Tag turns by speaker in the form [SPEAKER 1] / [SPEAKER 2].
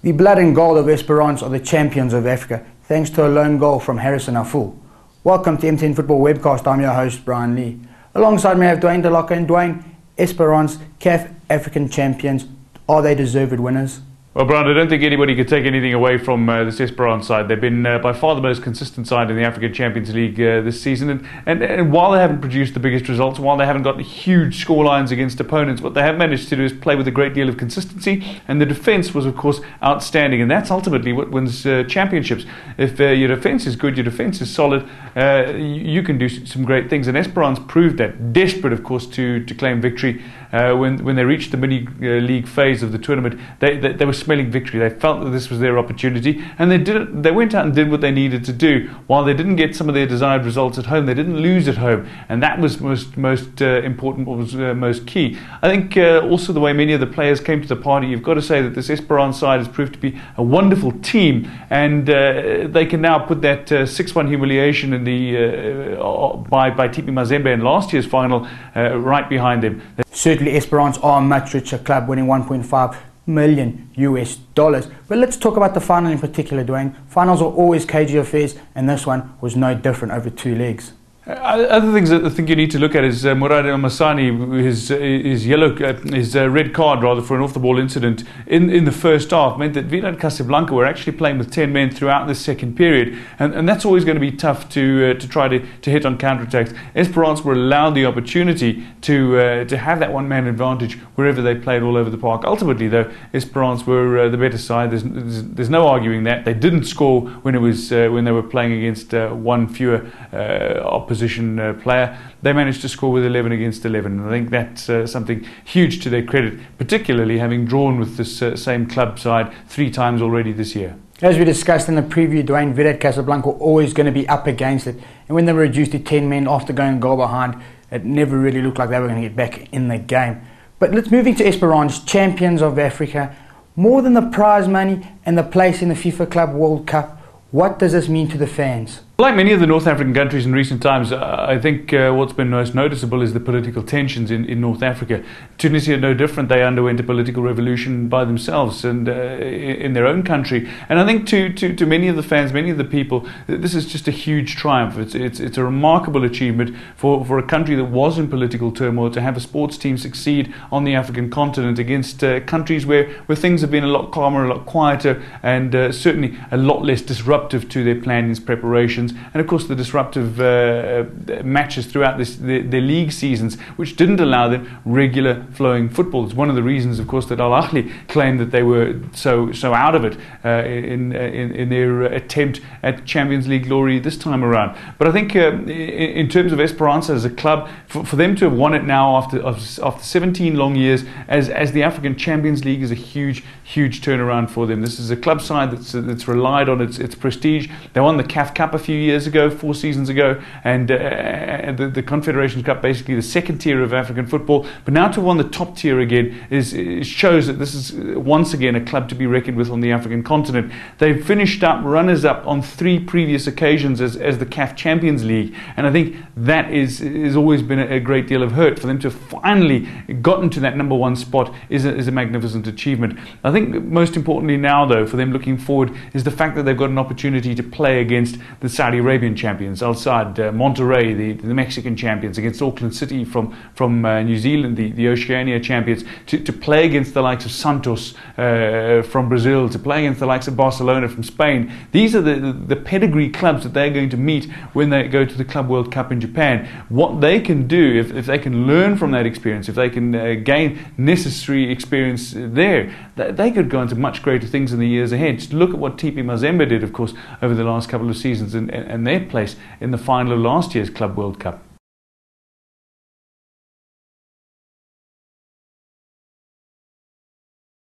[SPEAKER 1] The blood and gold of Esperance are the champions of Africa, thanks to a lone goal from Harrison Aful. Welcome to MTN Football Webcast. I'm your host, Brian Lee. Alongside me I have Dwayne Delocker and Dwayne. Esperance, CAF African Champions, are they deserved winners?
[SPEAKER 2] Well, Brian, I don't think anybody could take anything away from this Esperance side. They've been by far the most consistent side in the African Champions League this season. And while they haven't produced the biggest results, while they haven't got huge scorelines against opponents, what they have managed to do is play with a great deal of consistency. And the defence was, of course, outstanding. And that's ultimately what wins championships. If your defence is good, your defence is solid, you can do some great things. And Esperance proved that. Desperate, of course, to claim victory. When they reached the mini-league phase of the tournament, they were smelling victory. They felt that this was their opportunity, and they did it. They went out and did what they needed to do. While they didn't get some of their desired results at home, they didn't lose at home, and that was most important. What was most key, I think. Also, the way many of the players came to the party, you've got to say that this Esperance side has proved to be a wonderful team, and they can now put that 6-1 humiliation in the by TP Mazembe in last year's final right behind them.
[SPEAKER 1] Certainly, Esperance are a much richer club, winning $1.5 million. But let's talk about the final in particular, Dwayne. Finals are always cagey affairs, and this one was no different over two legs.
[SPEAKER 2] Other things that I think you need to look at is Murad El-Massani, his red card rather for an off-the-ball incident in the first half meant that Wydad Casablanca were actually playing with 10 men throughout the second period, and that's always going to be tough to try to hit on counter-attacks. Esperance were allowed the opportunity to have that one-man advantage wherever they played all over the park. Ultimately, though, Esperance were the better side. There's no arguing that. They didn't score when they were playing against one fewer opposition player. They managed to score with 11 against 11, and I think that's something huge to their credit, particularly having drawn with this same club side 3 times already this year.
[SPEAKER 1] As we discussed in the preview, Dwayne, Wydad Casablanca were always going to be up against it, and when they were reduced to 10 men after going a goal behind, it never really looked like they were going to get back in the game. But let's move into Esperance, champions of Africa. More than the prize money and the place in the FIFA Club World Cup, what does this mean to the fans?
[SPEAKER 2] Like many of the North African countries in recent times, I think what's been most noticeable is the political tensions in North Africa. Tunisia, no different. They underwent a political revolution by themselves and in their own country. And I think to many of the fans, many of the people, this is just a huge triumph. It's a remarkable achievement for a country that was in political turmoil to have a sports team succeed on the African continent against countries where things have been a lot calmer, a lot quieter, and certainly a lot less disruptive to their plans, preparations, and of course the disruptive matches throughout their league seasons, which didn't allow them regular flowing football. It's one of the reasons, of course, that Al Ahly claimed that they were so out of it in their attempt at Champions League glory this time around. But I think in terms of Esperance as a club, for them to have won it now after 17 long years as the African Champions League is a huge turnaround for them. This is a club side that's relied on its prestige. They won the CAF Cup a few years ago, 4 seasons ago, and the Confederations Cup, basically the second tier of African football. But now to win the top tier again shows that this is once again a club to be reckoned with on the African continent. They've finished up runners-up on 3 previous occasions as the CAF Champions League, and I think that is always been a great deal of hurt. For them to have finally gotten to that number 1 spot is a magnificent achievement. I think most importantly now, though, for them looking forward, is the fact that they've got an opportunity to play against the Saudi Arabian champions, Al Sadd, Monterrey, the Mexican champions, against Auckland City from New Zealand, the Oceania champions, to play against the likes of Santos from Brazil, to play against the likes of Barcelona from Spain. These are the pedigree clubs that they're going to meet when they go to the Club World Cup in Japan. What they can do, if they can learn from that experience, if they can gain necessary experience there, they could go into much greater things in the years ahead. Just look at what TP Mazembe did, of course, over the last couple of seasons and their place in the final of last year's Club World Cup.